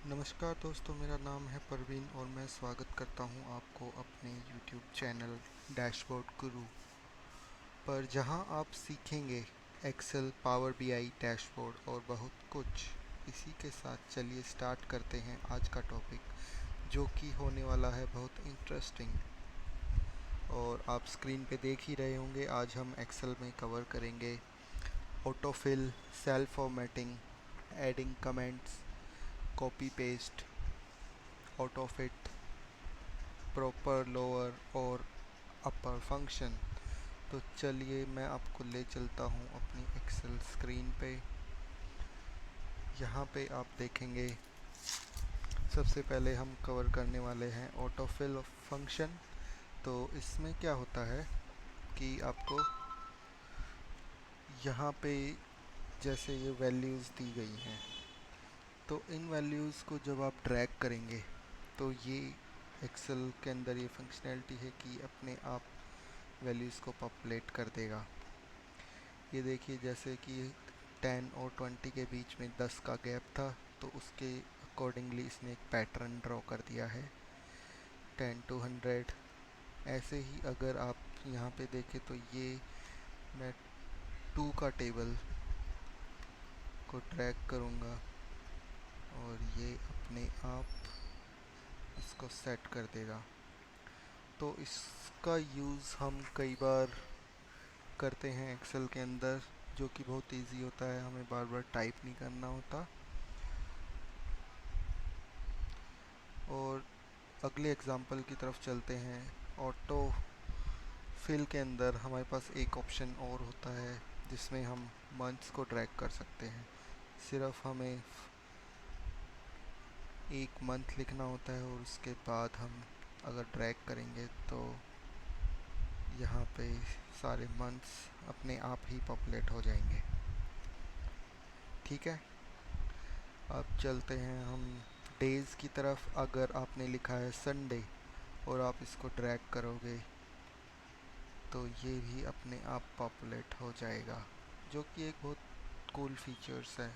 नमस्कार दोस्तों, मेरा नाम है परवीन और मैं स्वागत करता हूं आपको अपने YouTube चैनल डैशबोर्ड गुरु पर, जहां आप सीखेंगे एक्सेल, पावर बीआई, डैशबोर्ड और बहुत कुछ। इसी के साथ चलिए स्टार्ट करते हैं आज का टॉपिक, जो कि होने वाला है बहुत इंटरेस्टिंग। और आप स्क्रीन पे देख ही रहे होंगे, आज हम एक्सेल में कवर करेंगे autofill, cell formatting, adding comments, copy paste, autofit, proper lower और अपर फंक्शन। तो चलिए मैं आपको ले चलता हूँ अपनी एक्सेल स्क्रीन पे। यहाँ पे आप देखेंगे, सबसे पहले हम कवर करने वाले हैं ऑटोफिल फंक्शन। तो इसमें क्या होता है कि आपको यहाँ पे जैसे ये वैल्यूज़ दी गई हैं, तो इन वैल्यूज़ को जब आप ड्रैग करेंगे तो ये एक्सेल के अंदर ये फंक्शनैलिटी है कि अपने आप वैल्यूज़ को पॉपुलेट कर देगा। ये देखिए, जैसे कि 10 और 20 के बीच में 10 का गैप था, तो उसके अकॉर्डिंगली इसने एक पैटर्न ड्रॉ कर दिया है 10 to 100। ऐसे ही अगर आप यहाँ पे देखें तो ये मैं 2 का टेबल को ड्रैग करूँगा और ये अपने आप इसको सेट कर देगा। तो इसका यूज़ हम कई बार करते हैं एक्सेल के अंदर, जो कि बहुत इजी होता है, हमें बार बार टाइप नहीं करना होता। और अगले एग्जांपल की तरफ चलते हैं। ऑटो फिल के अंदर हमारे पास एक ऑप्शन और होता है जिसमें हम मंथ्स को ड्रैग कर सकते हैं। सिर्फ हमें एक मंथ लिखना होता है और उसके बाद हम अगर ड्रैग करेंगे तो यहाँ पे सारे मंथ्स अपने आप ही पॉपुलेट हो जाएंगे। ठीक है, अब चलते हैं हम डेज़ की तरफ। अगर आपने लिखा है संडे और आप इसको ड्रैग करोगे तो ये भी अपने आप पॉपुलेट हो जाएगा, जो कि एक बहुत कूल फीचर्स है।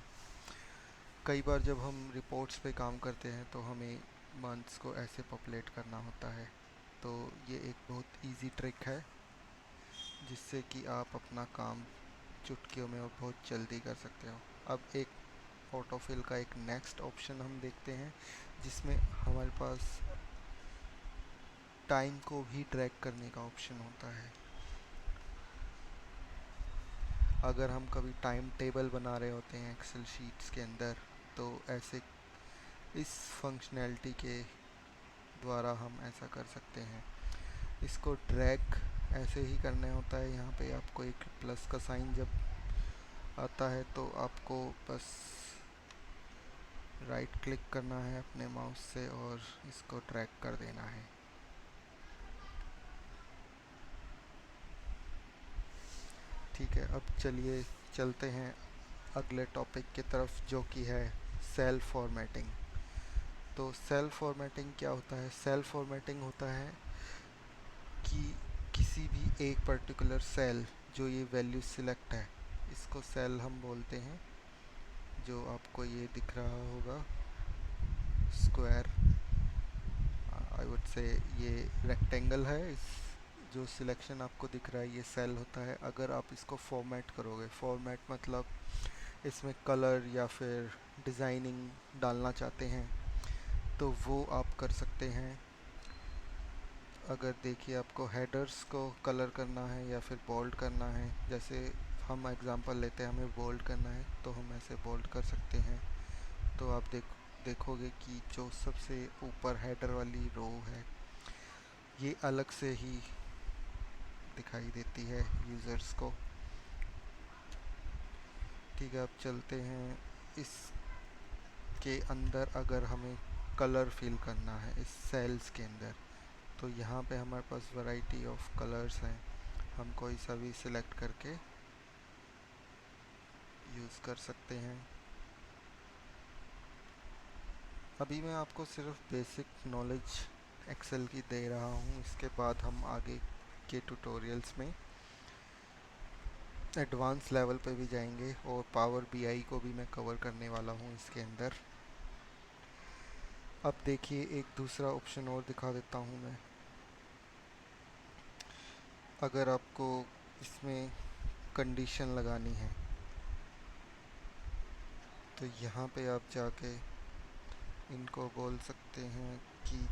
कई बार जब हम रिपोर्ट्स पे काम करते हैं तो हमें मंथ्स को ऐसे पॉपुलेट करना होता है। तो ये एक बहुत इजी ट्रिक है जिससे कि आप अपना काम चुटकियों में और बहुत जल्दी कर सकते हो। अब एक ऑटोफिल का एक नेक्स्ट ऑप्शन हम देखते हैं, जिसमें हमारे पास टाइम को भी ड्रैग करने का ऑप्शन होता है। अगर हम कभी टाइम टेबल बना रहे होते हैं एक्सेल शीट्स के अंदर, तो ऐसे इस फंक्शनैलिटी के द्वारा हम ऐसा कर सकते हैं। इसको ड्रैग ऐसे ही करना होता है। यहाँ पे आपको एक प्लस का साइन जब आता है तो आपको बस राइट क्लिक करना है अपने माउस से और इसको ड्रैग कर देना है। ठीक है, अब चलिए चलते हैं अगले टॉपिक की तरफ, जो कि है सेल फॉर्मेटिंग। तो सेल फॉर्मेटिंग क्या होता है? सेल फॉर्मेटिंग होता है कि किसी भी एक पर्टिकुलर सेल, जो ये वैल्यू सिलेक्ट है, इसको सेल हम बोलते हैं। जो आपको ये दिख रहा होगा स्क्वायर, आई वुड से ये रेक्टेंगल है। इस जो सिलेक्शन आपको दिख रहा है ये सेल होता है। अगर आप इसको फॉर्मेट करोगे, फॉर्मेट मतलब इसमें कलर या फिर डिज़ाइनिंग डालना चाहते हैं तो वो आप कर सकते हैं। अगर देखिए, आपको हेडर्स को कलर करना है या फिर बोल्ड करना है, जैसे हम एग्जांपल लेते हैं, हमें बोल्ड करना है तो हम ऐसे बोल्ड कर सकते हैं। तो आप देखोगे कि जो सबसे ऊपर हेडर वाली रो है ये अलग से ही दिखाई देती है यूज़र्स को। ठीक है, अब चलते हैं इसके अंदर। अगर हमें कलर फिल करना है इस सेल्स के अंदर, तो यहाँ पे हमारे पास वैरायटी ऑफ कलर्स हैं। हम कोई सा भी सिलेक्ट करके यूज़ कर सकते हैं। अभी मैं आपको सिर्फ बेसिक नॉलेज एक्सेल की दे रहा हूँ, इसके बाद हम आगे के ट्यूटोरियल्स में एडवांस लेवल पे भी जाएंगे और पावर बीआई को भी मैं कवर करने वाला हूँ इसके अंदर। अब देखिए एक दूसरा ऑप्शन और दिखा देता हूँ मैं। अगर आपको इसमें कंडीशन लगानी है तो यहाँ पे आप जाके इनको बोल सकते हैं कि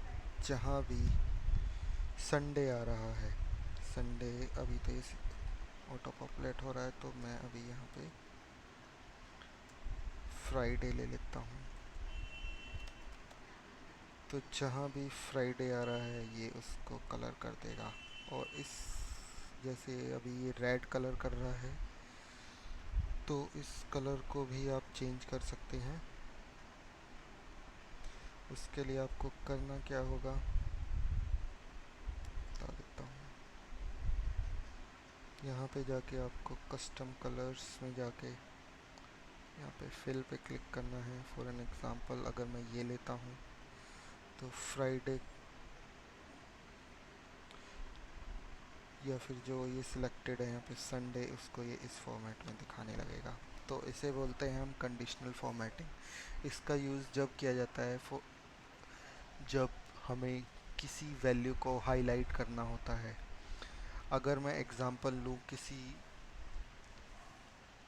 जहाँ भी संडे आ रहा है, संडे अभी तो इस ऑटो पॉपुलेट हो रहा है तो मैं अभी यहाँ पे फ्राइडे ले लेता हूँ। तो जहाँ भी फ्राइडे आ रहा है ये उसको कलर कर देगा। और इस जैसे अभी ये रेड कलर कर रहा है तो इस कलर को भी आप चेंज कर सकते हैं। उसके लिए आपको करना क्या होगा बता देता हूँ। यहाँ पे जाके आपको कस्टम कलर्स में जाके यहाँ पे फिल पे क्लिक करना है। फॉर एन एग्ज़ाम्पल अगर मैं ये लेता हूँ तो फ्राइडे या फिर जो ये सिलेक्टेड है यहाँ पे संडे, उसको ये इस फॉर्मेट में दिखाने लगेगा। तो इसे बोलते हैं हम कंडीशनल फॉर्मेटिंग। इसका यूज़ जब किया जाता है जब हमें किसी वैल्यू को हाईलाइट करना होता है। अगर मैं एग्ज़ाम्पल लूँ किसी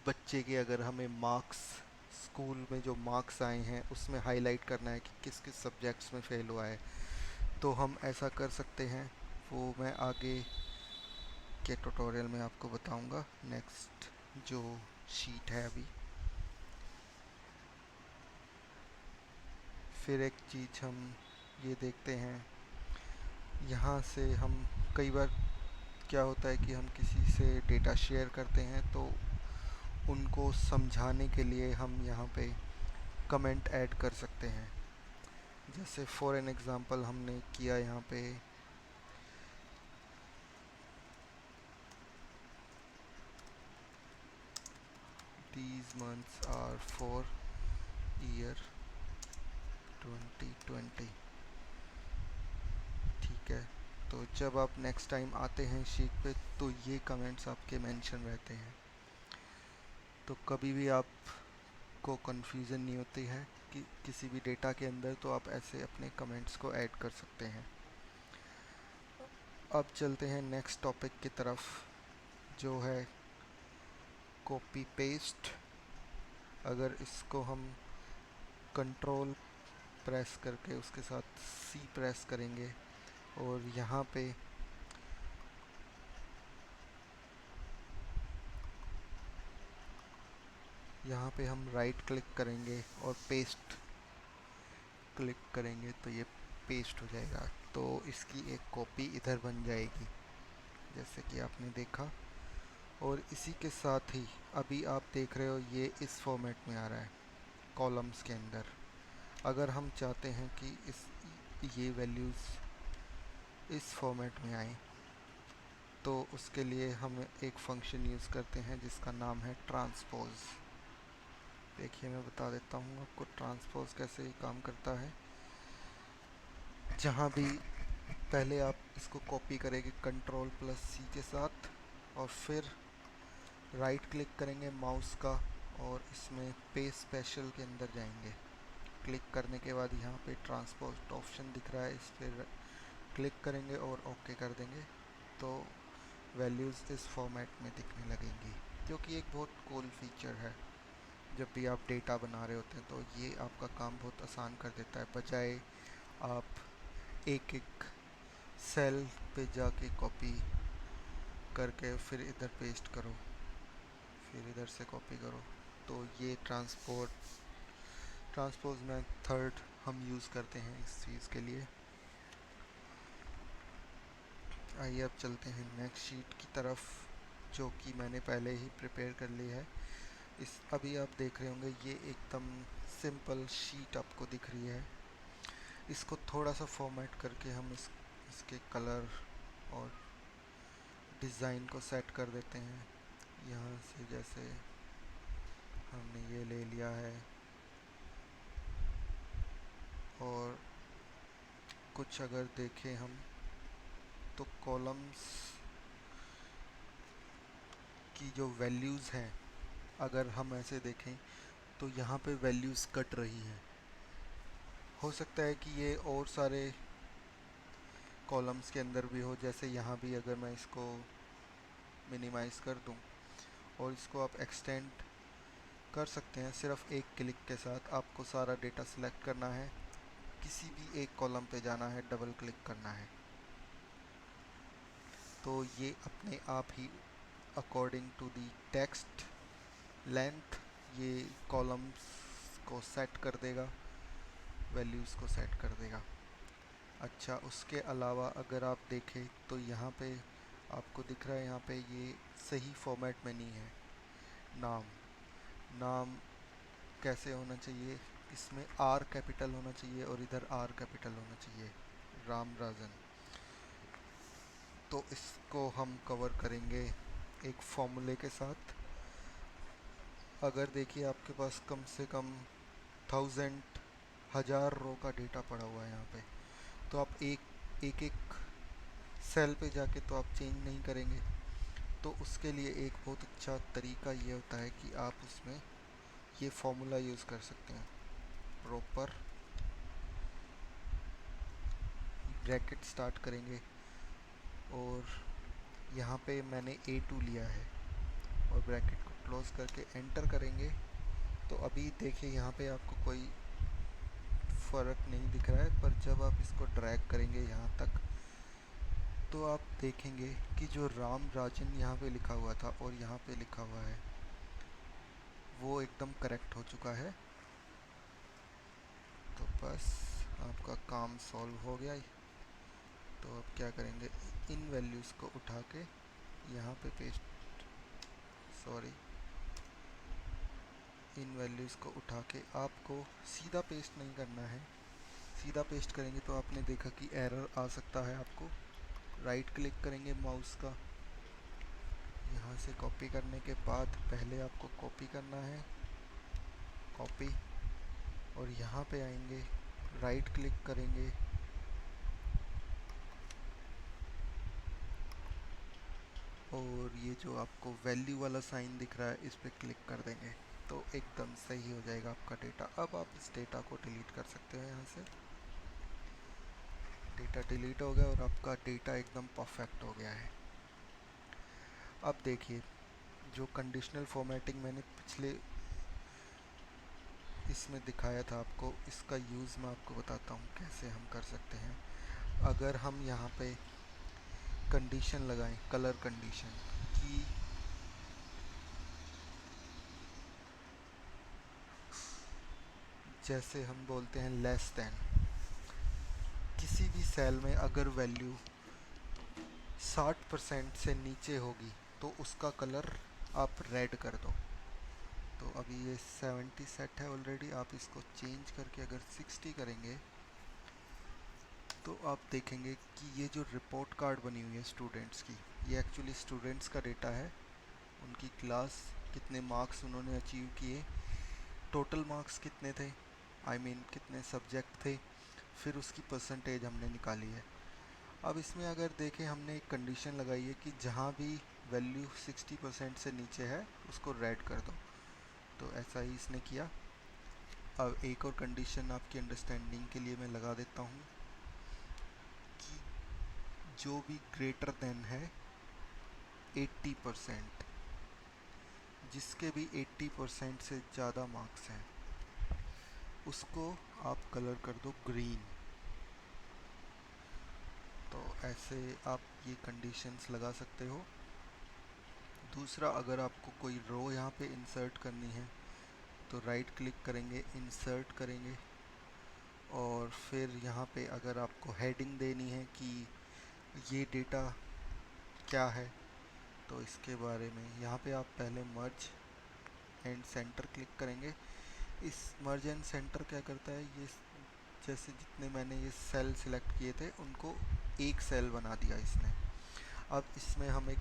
बच्चे के, अगर हमें मार्क्स स्कूल में जो मार्क्स आए हैं उसमें हाईलाइट करना है कि किस किस सब्जेक्ट्स में फ़ेल हुआ है, तो हम ऐसा कर सकते हैं। वो मैं आगे के ट्यूटोरियल में आपको बताऊंगा। नेक्स्ट जो शीट है अभी, फिर एक चीज़ हम ये देखते हैं यहाँ से हम कई बार क्या होता है कि हम किसी से डेटा शेयर करते हैं तो उनको समझाने के लिए हम यहाँ पे कमेंट ऐड कर सकते हैं। जैसे फॉर एन एग्ज़ाम्पल हमने किया यहाँ पे these months are for year 2020। ठीक है, तो जब आप नेक्स्ट टाइम आते हैं शीट पे तो ये कमेंट्स आपके मेंशन रहते हैं। तो कभी भी आपको कन्फ्यूज़न नहीं होती है कि किसी भी डेटा के अंदर, तो आप ऐसे अपने कमेंट्स को ऐड कर सकते हैं। अब चलते हैं नेक्स्ट टॉपिक की तरफ जो है कॉपी पेस्ट। अगर इसको हम कंट्रोल प्रेस करके उसके साथ सी प्रेस करेंगे और यहाँ पे हम राइट क्लिक करेंगे और पेस्ट क्लिक करेंगे तो ये पेस्ट हो जाएगा। तो इसकी एक कॉपी इधर बन जाएगी जैसे कि आपने देखा। और इसी के साथ ही अभी आप देख रहे हो ये इस फॉर्मेट में आ रहा है कॉलम्स के अंदर। अगर हम चाहते हैं कि ये वैल्यूज़ इस फॉर्मेट में आए तो उसके लिए हम एक फंक्शन यूज़ करते हैं जिसका नाम है ट्रांसपोज। देखिए मैं बता देता हूँ आपको ट्रांसपोज कैसे काम करता है। जहाँ भी पहले आप इसको कॉपी करेंगे कंट्रोल प्लस सी के साथ और फिर राइट क्लिक करेंगे माउस का और इसमें पेस्ट स्पेशल के अंदर जाएंगे। क्लिक करने के बाद यहाँ पे ट्रांसपोज ऑप्शन दिख रहा है, इस पर क्लिक करेंगे और ओके कर देंगे तो वैल्यूज़ इस फॉर्मेट में दिखने लगेंगी, जो कि एक बहुत कूल फीचर है। जब भी आप डेटा बना रहे होते हैं तो ये आपका काम बहुत आसान कर देता है, बजाय आप एक एक सेल पे जाके कॉपी करके फिर इधर पेस्ट करो, फिर इधर से कॉपी करो। तो ये ट्रांसपोज मेथड हम यूज़ करते हैं इस चीज़ के लिए। आइए अब चलते हैं नेक्स्ट शीट की तरफ जो कि मैंने पहले ही प्रिपेयर कर ली है। इस अभी आप देख रहे होंगे ये एकदम सिंपल शीट आपको दिख रही है। इसको थोड़ा सा फॉर्मेट करके हम इसके कलर और डिज़ाइन को सेट कर देते हैं। यहाँ से जैसे हमने ये ले लिया है और कुछ अगर देखें हम तो कॉलम्स की जो वैल्यूज़ हैं, अगर हम ऐसे देखें तो यहाँ पे वैल्यूज़ कट रही हैं। हो सकता है कि ये और सारे कॉलम्स के अंदर भी हो, जैसे यहाँ भी अगर मैं इसको मिनिमाइज़ कर दूँ और इसको आप एक्सटेंड कर सकते हैं सिर्फ एक क्लिक के साथ। आपको सारा डेटा सिलेक्ट करना है, किसी भी एक कॉलम पे जाना है, डबल क्लिक करना है, तो ये अपने आप ही according to the text length ये कॉलम्स को सेट कर देगा, वैल्यूज़ को सेट कर देगा। अच्छा, उसके अलावा अगर आप देखें तो यहाँ पे आपको दिख रहा है, यहाँ पे ये सही फॉर्मेट में नहीं है। नाम नाम कैसे होना चाहिए, इसमें आर कैपिटल होना चाहिए और इधर आर कैपिटल होना चाहिए, राम राजन। तो इसको हम कवर करेंगे एक फॉर्मूले के साथ। अगर देखिए आपके पास कम से कम 1000 रो का डेटा पड़ा हुआ है यहाँ पे, तो आप एक एक एक सेल पे जाके तो आप चेंज नहीं करेंगे। तो उसके लिए एक बहुत अच्छा तरीका ये होता है कि आप उसमें ये फॉर्मूला यूज़ कर सकते हैं। प्रॉपर ब्रैकेट स्टार्ट करेंगे और यहाँ पे मैंने A2 लिया है और ब्रैकेट को क्लोज करके एंटर करेंगे। तो अभी देखिए यहाँ पे आपको कोई फ़र्क नहीं दिख रहा है, पर जब आप इसको ड्रैग करेंगे यहाँ तक तो आप देखेंगे कि जो राम राजन यहाँ पे लिखा हुआ था और यहाँ पे लिखा हुआ है वो एकदम करेक्ट हो चुका है। तो बस आपका काम सॉल्व हो गया। तो अब क्या करेंगे, इन वैल्यूज़ को उठा के यहाँ पे पेस्ट, सॉरी, इन वैल्यूज़ को उठा के आपको सीधा पेस्ट नहीं करना है। सीधा पेस्ट करेंगे तो आपने देखा कि एरर आ सकता है। आपको राइट क्लिक करेंगे माउस का, यहाँ से कॉपी करने के बाद पहले आपको कॉपी करना है, कॉपी, और यहाँ पे आएंगे, राइट क्लिक करेंगे और ये जो आपको वैल्यू वाला साइन दिख रहा है इस पर क्लिक कर देंगे तो एकदम सही हो जाएगा आपका डेटा। अब आप इस डेटा को डिलीट कर सकते हैं। यहाँ से डेटा डिलीट हो गया और आपका डेटा एकदम परफेक्ट हो गया है। अब देखिए, जो कंडीशनल फॉर्मेटिंग मैंने पिछले इसमें दिखाया था आपको, इसका यूज़ मैं आपको बताता हूँ कैसे हम कर सकते हैं। अगर हम यहाँ पे कंडीशन लगाएं, कलर कंडीशन की जैसे हम बोलते हैं लेस देन, किसी भी सेल में अगर वैल्यू 60% से नीचे होगी तो उसका कलर आप रेड कर दो। तो अभी ये 70 सेट है ऑलरेडी, आप इसको चेंज करके अगर 60 करेंगे तो आप देखेंगे कि ये जो रिपोर्ट कार्ड बनी हुई है स्टूडेंट्स की, ये एक्चुअली स्टूडेंट्स का डेटा है। उनकी क्लास, कितने मार्क्स उन्होंने अचीव किए, टोटल मार्क्स कितने थे, कितने सब्जेक्ट थे, फिर उसकी परसेंटेज हमने निकाली है। अब इसमें अगर देखें, हमने एक कंडीशन लगाई है कि जहाँ भी वैल्यू 60% से नीचे है उसको रेड कर दो। तो ऐसा ही इसने किया। अब एक और कंडीशन आपकी अंडरस्टैंडिंग के लिए मैं लगा देता हूँ कि जो भी ग्रेटर देन है 80%, जिसके भी 80% से ज़्यादा मार्क्स हैं उसको आप कलर कर दो ग्रीन। तो ऐसे आप ये कंडीशंस लगा सकते हो। दूसरा, अगर आपको कोई रो यहाँ पे इंसर्ट करनी है तो राइट क्लिक करेंगे, इंसर्ट करेंगे और फिर यहाँ पे अगर आपको हेडिंग देनी है कि ये डेटा क्या है तो इसके बारे में यहाँ पे आप पहले मर्ज एंड सेंटर क्लिक करेंगे। इस मर्ज एंड सेंटर क्या करता है, ये जैसे जितने मैंने ये सेल सिलेक्ट किए थे उनको एक सेल बना दिया इसने। अब इसमें हम एक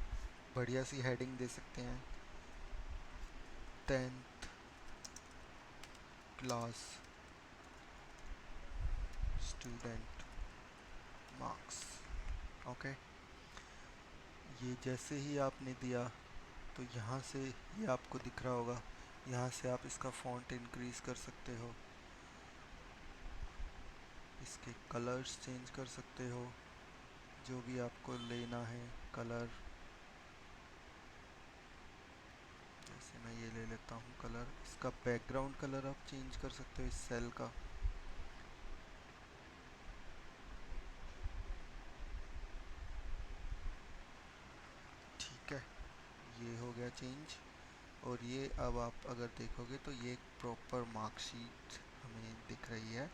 बढ़िया सी हेडिंग दे सकते हैं, 10th class student marks. Okay, ये जैसे ही आपने दिया तो यहाँ से ये आपको दिख रहा होगा, यहाँ से आप इसका फ़ॉन्ट इंक्रीज़ कर सकते हो। इसके कलर्स चेंज कर सकते हो, जो भी आपको लेना है कलर। जैसे मैं ये ले लेता हूँ कलर, इसका बैकग्राउंड कलर आप चेंज कर सकते हो इस सेल का। ठीक है, ये हो गया चेंज। और ये अब आप अगर देखोगे तो ये एक प्रॉपर मार्कशीट हमें दिख रही है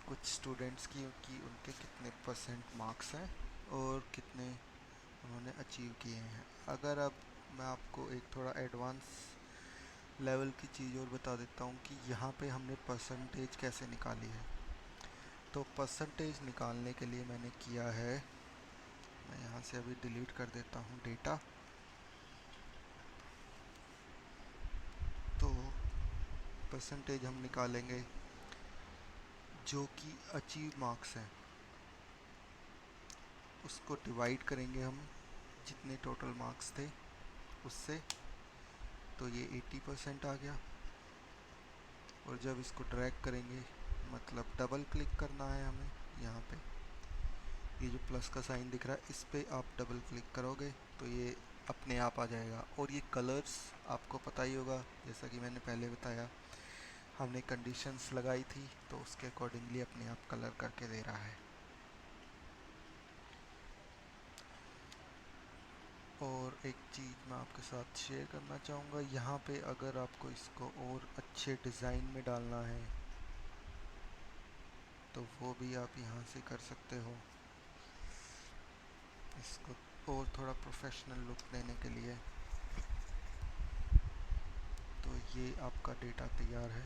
कुछ स्टूडेंट्स की, उनके कितने परसेंट मार्क्स हैं और कितने उन्होंने अचीव किए हैं। अगर अब मैं आपको एक थोड़ा एडवांस लेवल की चीज़ और बता देता हूँ कि यहाँ पे हमने परसेंटेज कैसे निकाली है। तो परसेंटेज निकालने के लिए मैंने किया है, मैं यहाँ से अभी डिलीट कर देता हूँ डेटा। तो परसेंटेज हम निकालेंगे जो कि अचीव मार्क्स हैं, उसको डिवाइड करेंगे हम जितने टोटल मार्क्स थे उससे। तो ये 80% आ गया। और जब इसको ड्रैग करेंगे, मतलब डबल क्लिक करना है हमें यहाँ पे, ये जो प्लस का साइन दिख रहा है इस पे आप डबल क्लिक करोगे तो ये अपने आप आ जाएगा। और ये कलर्स आपको पता ही होगा, जैसा कि मैंने पहले बताया, हमने कंडीशंस लगाई थी तो उसके अकॉर्डिंगली अपने आप कलर करके दे रहा है। और एक चीज़ मैं आपके साथ शेयर करना चाहूँगा, यहाँ पे अगर आपको इसको और अच्छे डिज़ाइन में डालना है तो वो भी आप यहाँ से कर सकते हो, इसको और थोड़ा प्रोफेशनल लुक देने के लिए। तो ये आपका डेटा तैयार है।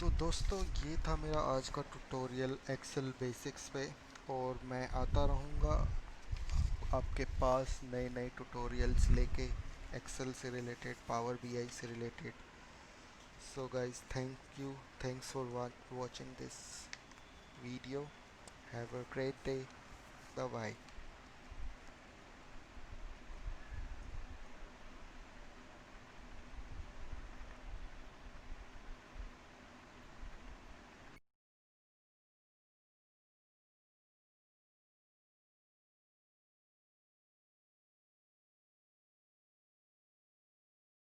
तो दोस्तों, ये था मेरा आज का ट्यूटोरियल एक्सेल बेसिक्स पे, और मैं आता रहूँगा आपके पास नए नए ट्यूटोरियल्स लेके, एक्सेल से रिलेटेड, पावर बीआई से related. So guys, thanks for watching this video. Have a great day. Bye bye.